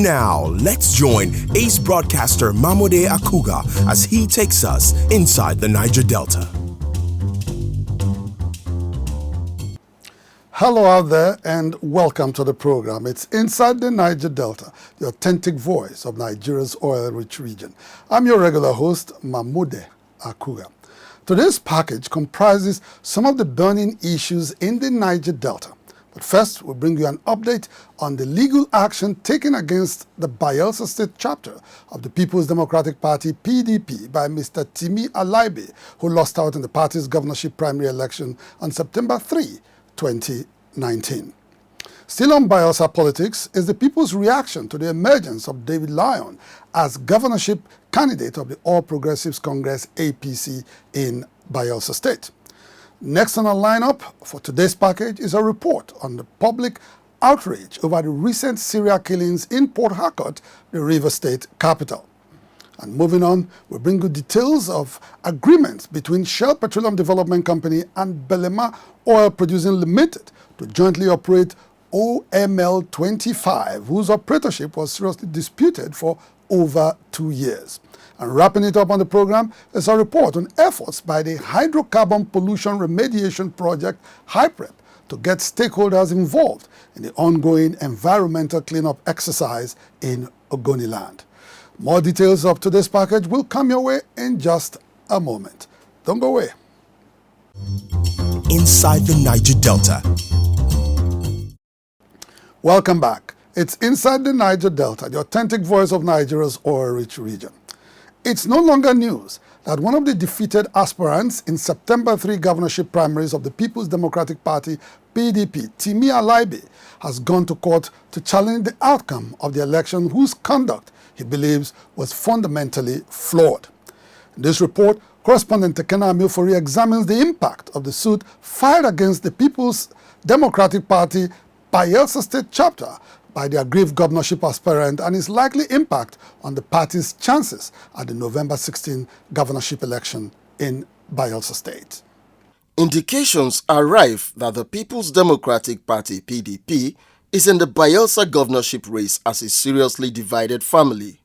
Now, let's join ace broadcaster Mamode Akugha as he takes us inside the Niger Delta. Hello out there and welcome to the program. It's Inside the Niger Delta, the authentic voice of Nigeria's oil-rich region. I'm your regular host, Mamode Akugha. Today's package comprises some of the burning issues in the Niger Delta. But first, we'll bring you an update on the legal action taken against the Bayelsa State chapter of the People's Democratic Party, PDP, by Mr. Timi Alaibe, who lost out in the party's governorship primary election on September 3, 2019. Still on Bayelsa politics is the people's reaction to the emergence of David Lyon as governorship candidate of the All Progressives Congress APC in Bayelsa State. Next on our lineup for today's package is a report on the public outrage over the recent serial killings in Port Harcourt, the River State capital. And moving on, we'll bring you details of agreements between Shell Petroleum Development Company and Belemaoil Producing Limited to jointly operate OML-25, whose operatorship was seriously disputed for over 2 years. And wrapping it up on the program is a report on efforts by the Hydrocarbon Pollution Remediation Project, HYPREP, to get stakeholders involved in the ongoing environmental cleanup exercise in Ogoni land. More details of today's package will come your way in just a moment. Don't go away. Inside the Niger Delta. Welcome back. It's Inside the Niger Delta, the authentic voice of Nigeria's oil-rich region. It's no longer news that one of the defeated aspirants in September 3 governorship primaries of the People's Democratic Party, PDP, Timi Alaibe, has gone to court to challenge the outcome of the election whose conduct he believes was fundamentally flawed. In this report, correspondent Tekena Amilfori examines the impact of the suit filed against the People's Democratic Party Bayelsa State chapter by the aggrieved governorship aspirant and its likely impact on the party's chances at the November 16 governorship election in Bayelsa State. Indications are rife that the People's Democratic Party PDP is in the Bayelsa governorship race as a seriously divided family.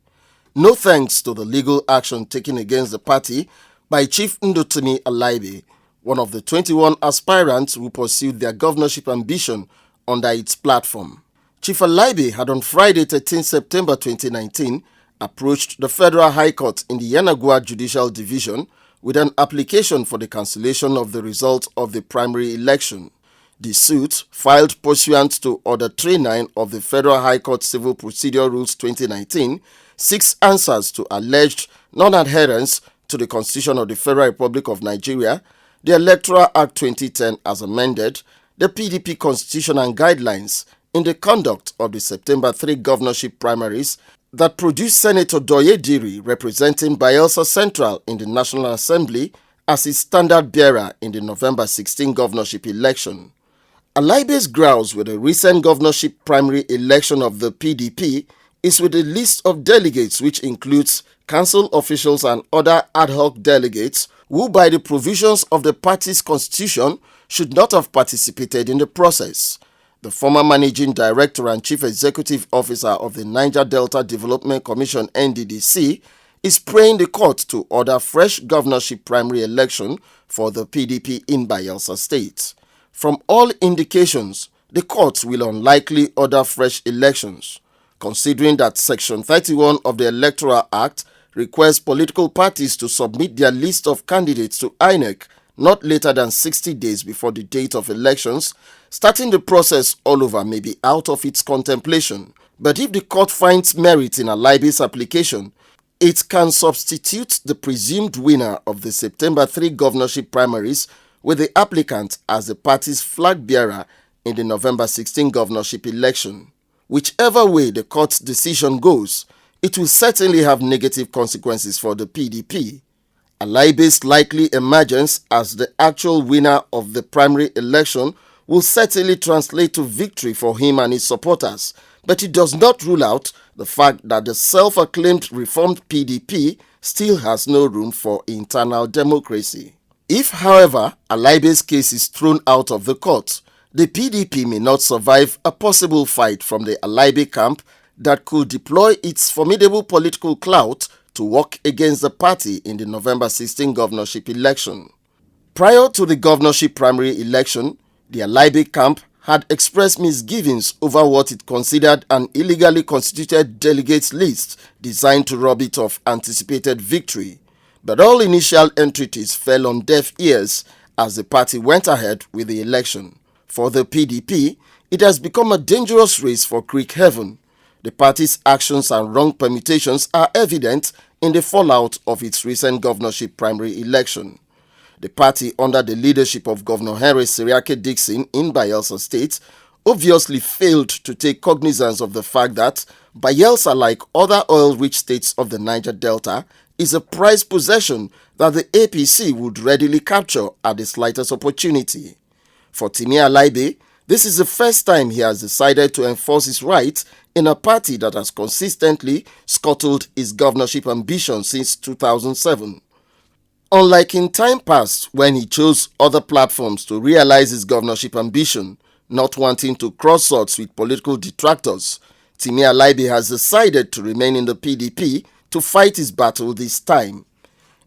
No thanks to the legal action taken against the party by Chief Timi Alaibe, one of the 21 aspirants who pursued their governorship ambition under its platform. Chief Alaibe had on Friday 13 September 2019 approached the Federal High Court in the Yanagua Judicial Division with an application for the cancellation of the result of the primary election. The suit, filed pursuant to Order 39 of the Federal High Court Civil Procedure Rules 2019, seeks answers to alleged non-adherence to the Constitution of the Federal Republic of Nigeria, the Electoral Act 2010 as amended, the PDP Constitution and guidelines in the conduct of the September 3 governorship primaries that produced Senator Doye Diri representing Bayelsa Central in the National Assembly as its standard bearer in the November 16 governorship election. Alaibe's grouse with the recent governorship primary election of the PDP is with a list of delegates which includes council officials and other ad hoc delegates who by the provisions of the party's constitution should not have participated in the process. The former Managing Director and Chief Executive Officer of the Niger Delta Development Commission NDDC is praying the court to order fresh governorship primary election for the PDP in Bayelsa State. From all indications, the court will unlikely order fresh elections, considering that Section 31 of the Electoral Act requires political parties to submit their list of candidates to INEC not later than 60 days before the date of elections. Starting the process all over may be out of its contemplation. But if the court finds merit in Alaibe's application, it can substitute the presumed winner of the September 3 governorship primaries with the applicant as the party's flag bearer in the November 16 governorship election. Whichever way the court's decision goes, it will certainly have negative consequences for the PDP. Alaibe's likely emergence as the actual winner of the primary election will certainly translate to victory for him and his supporters, but it does not rule out the fact that the self-acclaimed reformed PDP still has no room for internal democracy. If, however, Alaibe's case is thrown out of the court, the PDP may not survive a possible fight from the Alaibe camp that could deploy its formidable political clout to work against the party in the November 16 governorship election. Prior to the governorship primary election, the Alaibe camp had expressed misgivings over what it considered an illegally constituted delegates list designed to rob it of anticipated victory. But all initial entreaties fell on deaf ears as the party went ahead with the election. For the PDP, it has become a dangerous race for Creek Heaven. The party's actions and wrong permutations are evident in the fallout of its recent governorship primary election. The party, under the leadership of Governor Henry Seriake Dixon in Bayelsa State, obviously failed to take cognizance of the fact that Bayelsa, like other oil-rich states of the Niger Delta, is a prized possession that the APC would readily capture at the slightest opportunity. For Timi Alaibe, this is the first time he has decided to enforce his rights in a party that has consistently scuttled his governorship ambition since 2007. Unlike in time past when he chose other platforms to realize his governorship ambition, not wanting to cross swords with political detractors, Timi Alaibe has decided to remain in the PDP to fight his battle this time.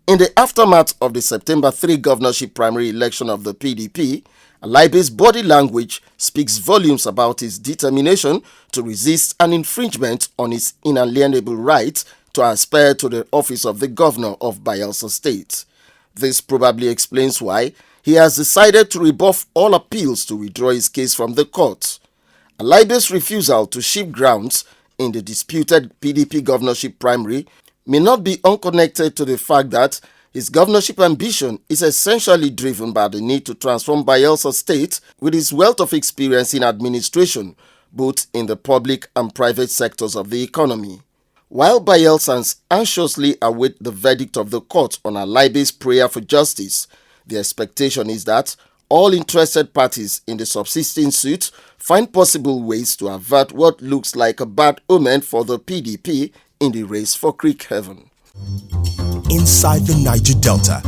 In the aftermath of the September 3 governorship primary election of the PDP, Alaibe's body language speaks volumes about his determination to resist an infringement on his inalienable right to aspire to the office of the governor of Bayelsa State. This probably explains why he has decided to rebuff all appeals to withdraw his case from the court. Alaibe's refusal to shift grounds in the disputed PDP governorship primary may not be unconnected to the fact that his governorship ambition is essentially driven by the need to transform Bayelsa State with his wealth of experience in administration, both in the public and private sectors of the economy. While Bayelsans anxiously await the verdict of the court on Alaibe's prayer for justice, the expectation is that all interested parties in the subsisting suit find possible ways to avert what looks like a bad omen for the PDP in the race for Creek Heaven. Inside the Niger Delta.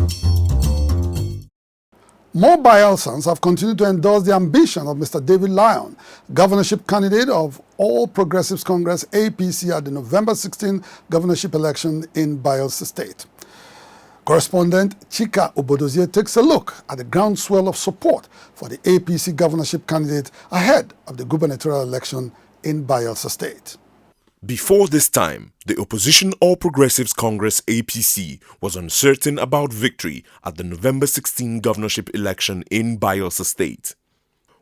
More Bayelsans have continued to endorse the ambition of Mr. David Lyon, governorship candidate of All Progressives Congress APC at the November 16 governorship election in Bayelsa State. Correspondent Chika Obodozie takes a look at the groundswell of support for the APC governorship candidate ahead of the gubernatorial election in Bayelsa State. Before this time, the opposition All Progressives Congress APC was uncertain about victory at the November 16 governorship election in Bayelsa State.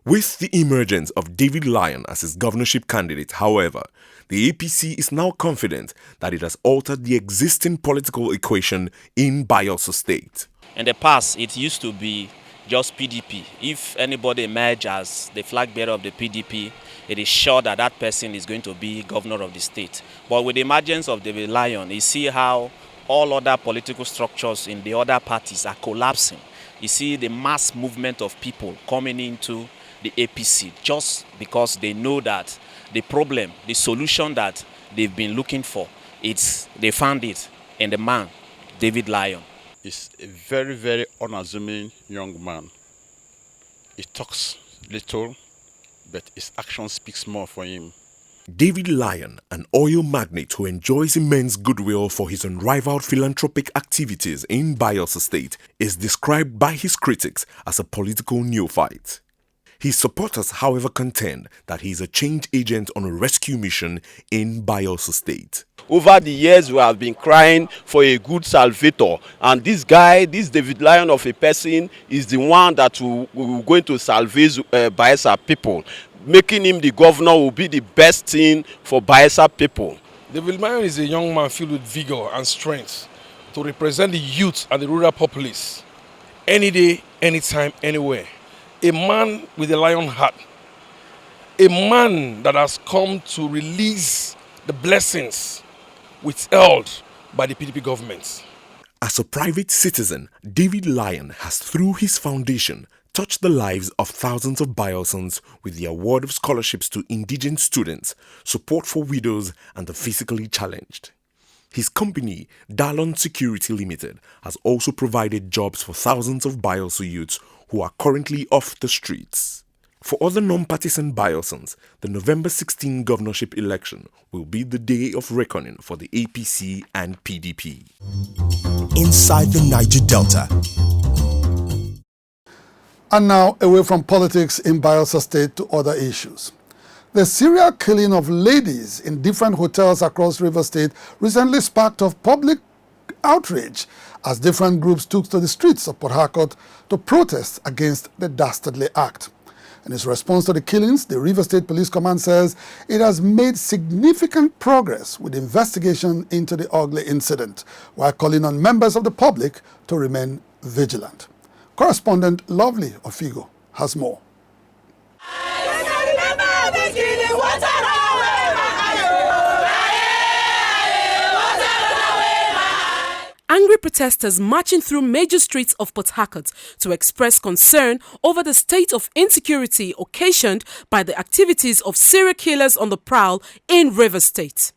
With the emergence of David Lyon as his governorship candidate, however, the APC is now confident that it has altered the existing political equation in Bayelsa State. In the past, it used to be just PDP. If anybody emerges as the flag bearer of the PDP, it is sure that that person is going to be governor of the state. But with the emergence of David Lyon, you see how all other political structures in the other parties are collapsing. You see the mass movement of people coming into the APC just because they know that the problem, the solution that they've been looking for, they found it in the man, David Lyon. He's a very, very unassuming young man. He talks little, but his action speaks more for him. David Lyon, an oil magnate who enjoys immense goodwill for his unrivaled philanthropic activities in Bayelsa State, is described by his critics as a political neophyte. His supporters, however, contend that he is a change agent on a rescue mission in Bayelsa State. Over the years, we have been crying for a good salvator, and this guy, this David Lyon of a person, is the one that will going to salvage Bayelsa people. Making him the governor will be the best thing for Bayelsa people. David Lyon is a young man filled with vigor and strength to represent the youth and the rural populace any day, anytime, anywhere. A man with a lion heart, a man that has come to release the blessings withheld by the PDP government. As a private citizen, David Lyon has, through his foundation, touched the lives of thousands of Bayelsans with the award of scholarships to indigent students, support for widows and the physically challenged. His company, Dalon Security Limited, has also provided jobs for thousands of Bayelsa youths who are currently off the streets. For other non-partisan Bayelsans, the November 16 governorship election will be the day of reckoning for the APC and PDP. Inside the Niger Delta. And now, away from politics in Biola Estate to other issues. The serial killing of ladies in different hotels across River State recently sparked off public outrage as different groups took to the streets of Port Harcourt to protest against the dastardly act. In its response to the killings, the River State Police Command says it has made significant progress with investigation into the ugly incident, while calling on members of the public to remain vigilant. Correspondent Lovely Ofigo has more. Angry protesters marching through major streets of Port Harcourt to express concern over the state of insecurity occasioned by the activities of serial killers on the prowl in River State.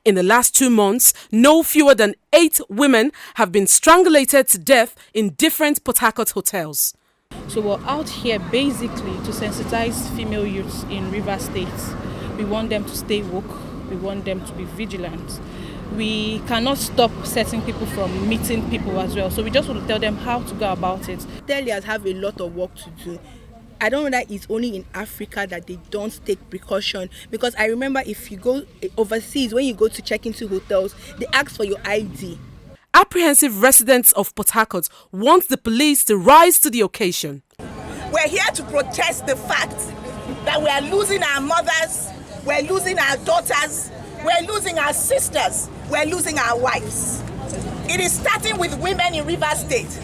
In the last 2 months, no fewer than 8 women have been strangulated to death in different Port Harcourt hotels. So we're out here basically to sensitize female youths in River State. We want them to stay woke. We want them to be vigilant. We cannot stop certain people from meeting people as well. So we just want to tell them how to go about it. Hoteliers have a lot of work to do. I don't know that it's only in Africa that they don't take precaution, because I remember if you go overseas, when you go to check into hotels, they ask for your ID. Apprehensive residents of Port Harcourt want the police to rise to the occasion. We're here to protest the fact that we are losing our mothers, we're losing our daughters, we're losing our sisters, we're losing our wives. It is starting with women in River State.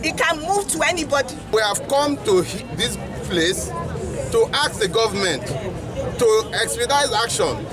It can move to anybody. We have come to this place to ask the government to expedite action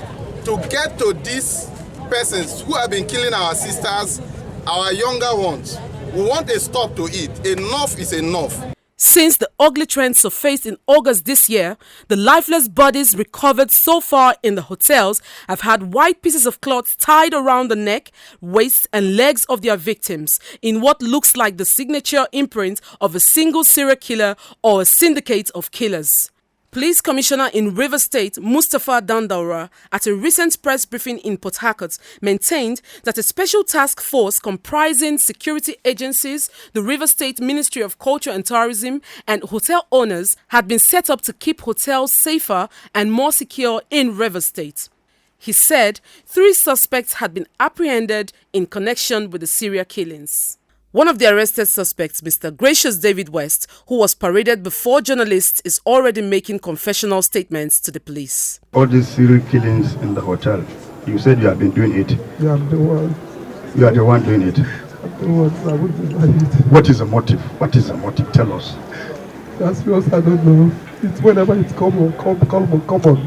to get to these persons who have been killing our sisters, our younger ones. We want a stop to it. Enough is enough. Since the ugly trend surfaced in August this year, the lifeless bodies recovered so far in the hotels have had white pieces of cloth tied around the neck, waist and legs of their victims in what looks like the signature imprint of a single serial killer or a syndicate of killers. Police Commissioner in River State, Mustapha Dandaura, at a recent press briefing in Port Harcourt, maintained that a special task force comprising security agencies, the River State Ministry of Culture and Tourism, and hotel owners had been set up to keep hotels safer and more secure in River State. He said 3 suspects had been apprehended in connection with the serial killings. One of the arrested suspects, Mr. Gracious David West, who was paraded before journalists, is already making confessional statements to the police. All these serial killings in the hotel, you said you have been doing it. Yeah, I'm the one. You are the one doing it. I'm the one. I wouldn't deny it. What is the motive? What is the motive? Tell us. That's because I don't know. It's whenever it's come on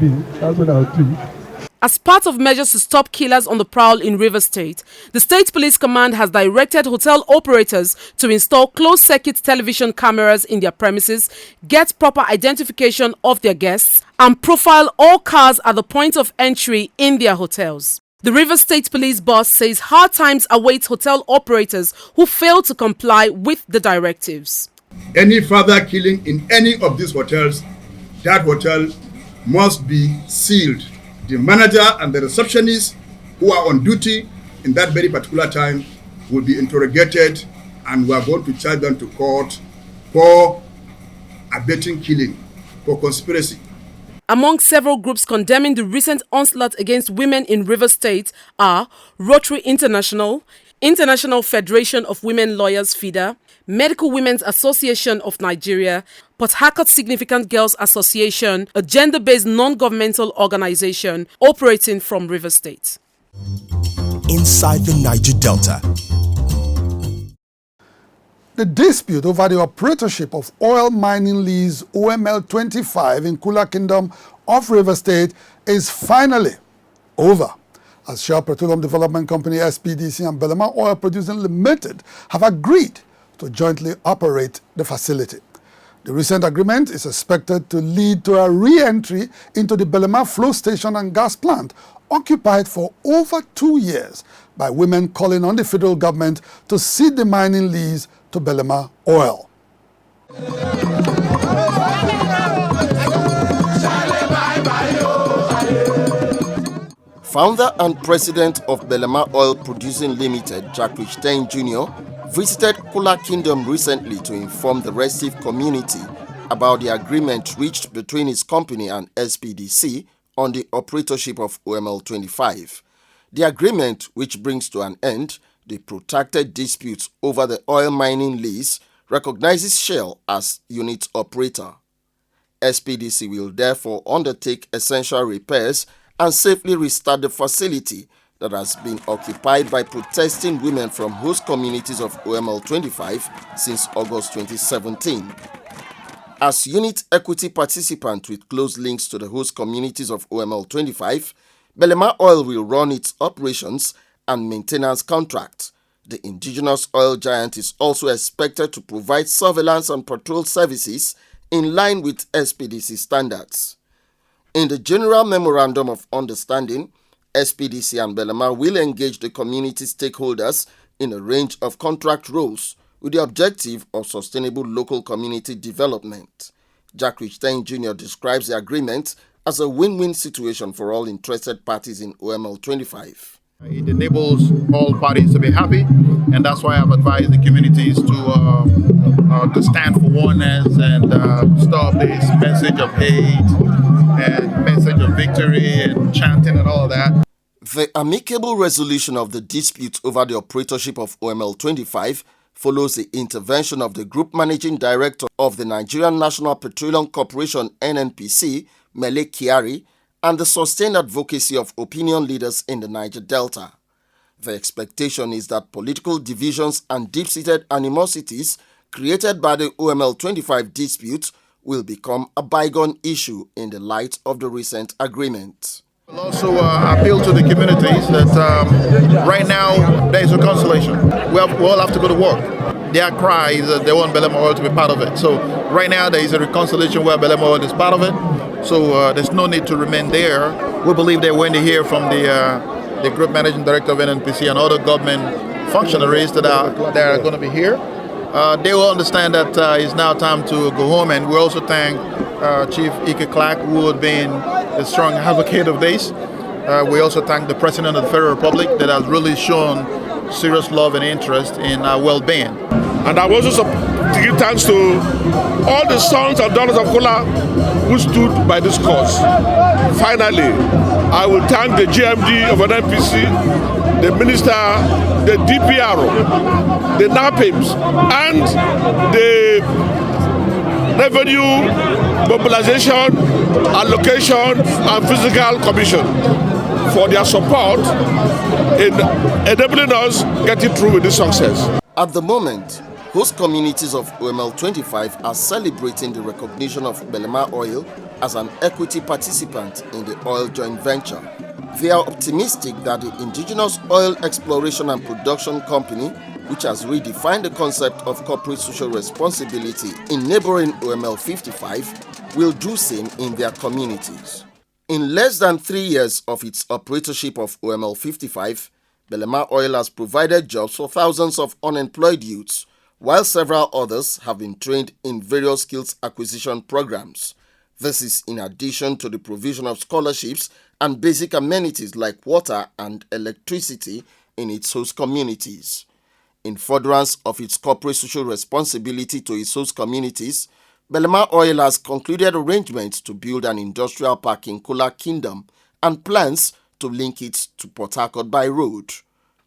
me. That's what I'll do. As part of measures to stop killers on the prowl in River State, the State Police Command has directed hotel operators to install closed-circuit television cameras in their premises, get proper identification of their guests, and profile all cars at the point of entry in their hotels. The River State Police boss says hard times await hotel operators who fail to comply with the directives. Any further killing in any of these hotels, that hotel must be sealed. The manager and the receptionist who are on duty in that very particular time will be interrogated, and we are going to charge them to court for abetting killing, for conspiracy. Among several groups condemning the recent onslaught against women in River State are Rotary International, International Federation of Women Lawyers FIDA, Medical Women's Association of Nigeria, Port Harcourt Significant Girls Association, a gender-based non-governmental organization operating from River State. Inside the Niger Delta. The dispute over the operatorship of oil mining lease OML 25 in Kula Kingdom of River State is finally over, as Shell Petroleum Development Company SPDC and Belemaoil Producing Limited have agreed to jointly operate the facility. The recent agreement is expected to lead to a re-entry into the Belema flow station and gas plant, occupied for over 2 years by women calling on the federal government to cede the mining lease to Belemaoil. Founder and president of Belemaoil Producing Limited, Jack Richtain Jr., visited Kula Kingdom recently to inform the restive community about the agreement reached between his company and SPDC on the operatorship of OML25. The agreement, which brings to an end the protracted disputes over the oil mining lease, recognizes Shell as unit operator. SPDC will therefore undertake essential repairs and safely restart the facility that has been occupied by protesting women from host communities of OML25 since August 2017. As unit equity participant with close links to the host communities of OML25, Belemaoil will run its operations and maintenance contract. The indigenous oil giant is also expected to provide surveillance and patrol services in line with SPDC standards. In the General Memorandum of Understanding, SPDC and Belema will engage the community stakeholders in a range of contract roles with the objective of sustainable local community development. Jack Richtain Jr. describes the agreement as a win-win situation for all interested parties in OML25. It enables all parties to be happy, and that's why I've advised the communities to stand for oneness and stop this message of hate and message of victory and chanting and all of that. The amicable resolution of the dispute over the operatorship of OML25 follows the intervention of the Group Managing Director of the Nigerian National Petroleum Corporation NNPC, Mele Kyari, and the sustained advocacy of opinion leaders in the Niger Delta. The expectation is that political divisions and deep-seated animosities created by the OML25 dispute will become a bygone issue in the light of the recent agreement. We'll also appeal to the communities that right now there is a consolation. We all have to go to work. Their cry is that they want Belemaoil to be part of it. So right now there is a reconciliation where Belemaoil is part of it. So there's no need to remain there. We believe that when they hear from the Group Managing Director of NNPC and other government functionaries that are going to be here, they will understand that it's now time to go home. And we also thank Chief Ike Clark, who has been a strong advocate of this. We also thank the President of the Federal Republic that has really shown serious love and interest in our well-being. And I will also give thanks to all the sons and daughters of Kula who stood by this cause. Finally, I will thank the GMD of NNPC, the Minister, the DPR, the NAPIMS, and the Revenue, Mobilization, Allocation, and Physical Commission for their support in enabling us getting through with this success. At the moment, host communities of OML25 are celebrating the recognition of Belemaoil as an equity participant in the oil joint venture. They are optimistic that the Indigenous Oil Exploration and Production Company, which has redefined the concept of corporate social responsibility in neighboring OML55, will do same in their communities. In less than 3 years of its operatorship of OML55, Belemaoil has provided jobs for thousands of unemployed youths, while several others have been trained in various skills acquisition programs. This is in addition to the provision of scholarships and basic amenities like water and electricity in its host communities. In furtherance of its corporate social responsibility to its host communities, Belemaoil has concluded arrangements to build an industrial park in Kula Kingdom and plans to link it to Port Harcourt by road.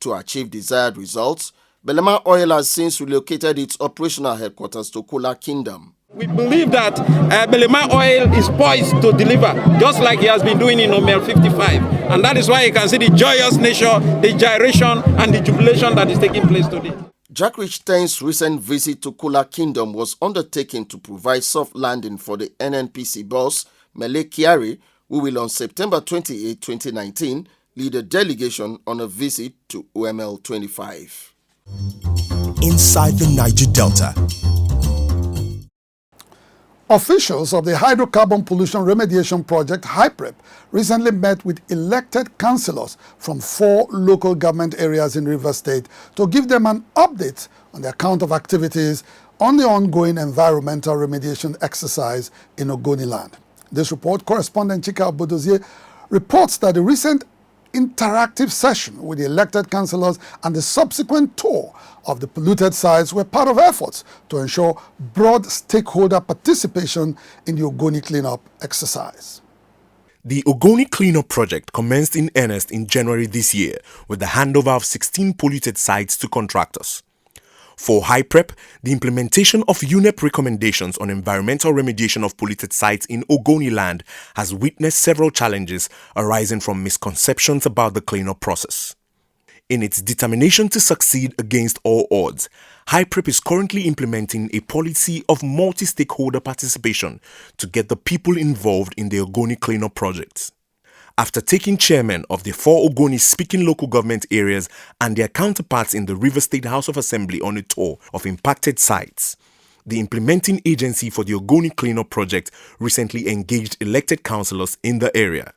To achieve desired results, Belemaoil has since relocated its operational headquarters to Kula Kingdom. We believe that Belemaoil is poised to deliver, just like he has been doing in OML 55. And that is why you can see the joyous nature, the gyration, and the jubilation that is taking place today. Jack Richtain's recent visit to Kula Kingdom was undertaken to provide soft landing for the NNPC boss, Mele Kyari, who will on September 28, 2019, lead a delegation on a visit to OML 25. Inside the Niger Delta. Officials of the Hydrocarbon Pollution Remediation Project, HYPREP, recently met with elected councillors from 4 local government areas in Rivers State to give them an update on the account of activities on the ongoing environmental remediation exercise in Ogoni land. This report, correspondent Chika Bodozie reports that the recent interactive session with the elected councillors and the subsequent tour of the polluted sites were part of efforts to ensure broad stakeholder participation in the Ogoni Cleanup exercise. The Ogoni Cleanup Project commenced in earnest in January this year with the handover of 16 polluted sites to contractors. For HYPREP, the implementation of UNEP recommendations on environmental remediation of polluted sites in Ogoni land has witnessed several challenges arising from misconceptions about the cleanup process. In its determination to succeed against all odds, HYPREP is currently implementing a policy of multi-stakeholder participation to get the people involved in the Ogoni Cleanup projects. After taking chairmen of the 4 Ogoni-speaking local government areas and their counterparts in the River State House of Assembly on a tour of impacted sites, the implementing agency for the Ogoni Cleanup Project recently engaged elected councillors in the area.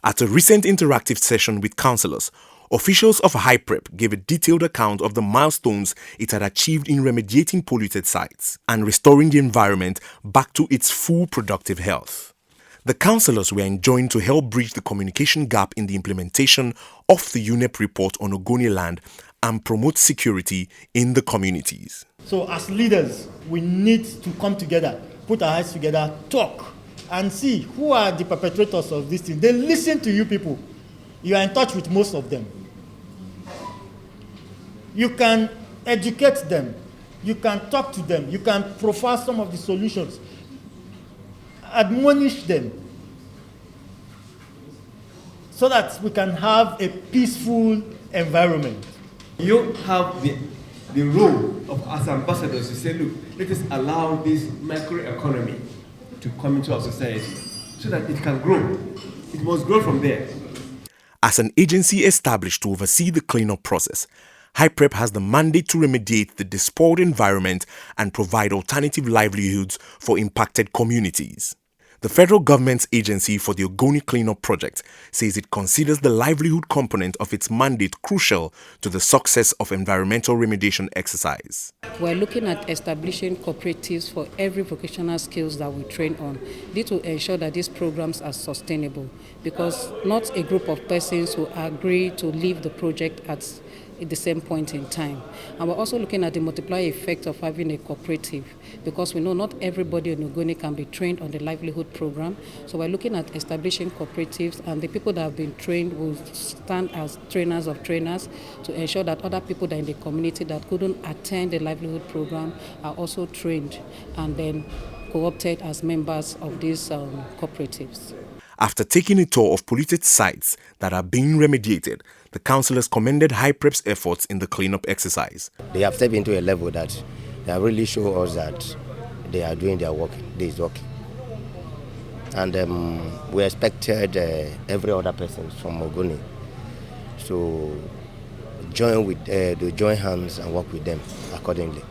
At a recent interactive session with councillors, officials of HYPREP gave a detailed account of the milestones it had achieved in remediating polluted sites and restoring the environment back to its full productive health. The councillors were enjoined to help bridge the communication gap in the implementation of the UNEP report on Ogoni land and promote security in the communities. So as leaders, we need to come together, put our heads together, talk, and see who are the perpetrators of this thing. They listen to you people. You are in touch with most of them. You can educate them. You can talk to them. You can profile some of the solutions. Admonish them so that we can have a peaceful environment. You have the role of as ambassadors to say, look, let us allow this microeconomy to come into our society so that it can grow. It must grow from there. As an agency established to oversee the cleanup process, HYPREP has the mandate to remediate the despoiled environment and provide alternative livelihoods for impacted communities. The federal government's agency for the Ogoni Cleanup Project says it considers the livelihood component of its mandate crucial to the success of environmental remediation exercise. We're looking at establishing cooperatives for every vocational skills that we train on. This will ensure that these programs are sustainable because not a group of persons will agree to leave the project at the same point in time. And we're also looking at the multiplier effect of having a cooperative because we know not everybody in Ogoni can be trained on the livelihood program. So we're looking at establishing cooperatives, and the people that have been trained will stand as trainers of trainers to ensure that other people that are in the community that couldn't attend the livelihood program are also trained and then co-opted as members of these cooperatives. After taking a tour of polluted sites that are being remediated, the councillors commended HYPREP's efforts in the cleanup exercise. They have stepped into a level that they have really shown us that they are doing their work, day's work. And we expected every other person from Ogoni to join hands and work with them accordingly.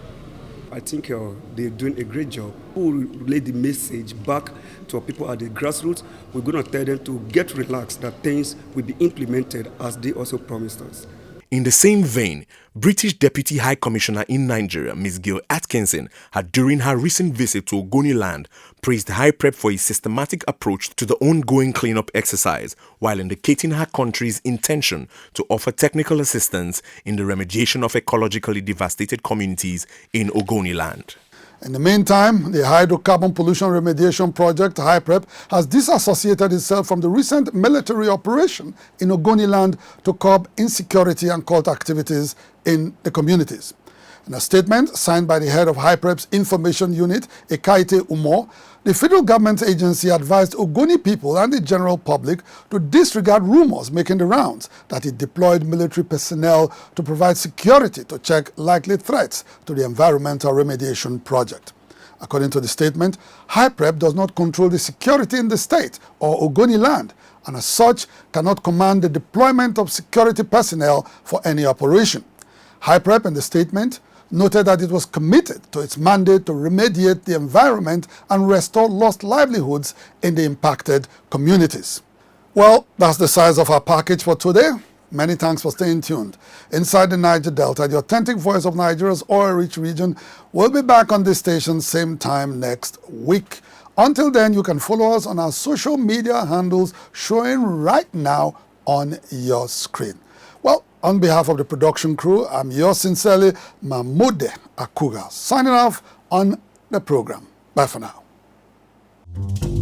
I think they're doing a great job. We'll relay the message back to our people at the grassroots. We're going to tell them to get relaxed, that things will be implemented as they also promised us. In the same vein, British Deputy High Commissioner in Nigeria, Ms. Gil Atkinson, had during her recent visit to Ogoni land praised HYPREP for its systematic approach to the ongoing cleanup exercise, while indicating her country's intention to offer technical assistance in the remediation of ecologically devastated communities in Ogoni land. In the meantime, the Hydrocarbon Pollution Remediation Project, HYPREP, has disassociated itself from the recent military operation in Ogoni land to curb insecurity and cult activities in the communities. In a statement signed by the head of HYPREP's information unit, Ekaite Umo, the federal government agency advised Ogoni people and the general public to disregard rumors making the rounds that it deployed military personnel to provide security to check likely threats to the environmental remediation project. According to the statement, HYPREP does not control the security in the state or Ogoni land, and as such cannot command the deployment of security personnel for any operation. HYPREP in the statement noted that it was committed to its mandate to remediate the environment and restore lost livelihoods in the impacted communities. Well, that's the size of our package for today. Many thanks for staying tuned. Inside the Niger Delta, the authentic voice of Nigeria's oil-rich region, will be back on this station same time next week. Until then, you can follow us on our social media handles showing right now on your screen. Well, on behalf of the production crew, I'm yours sincerely, Mamode Akugha, signing off on the program. Bye for now.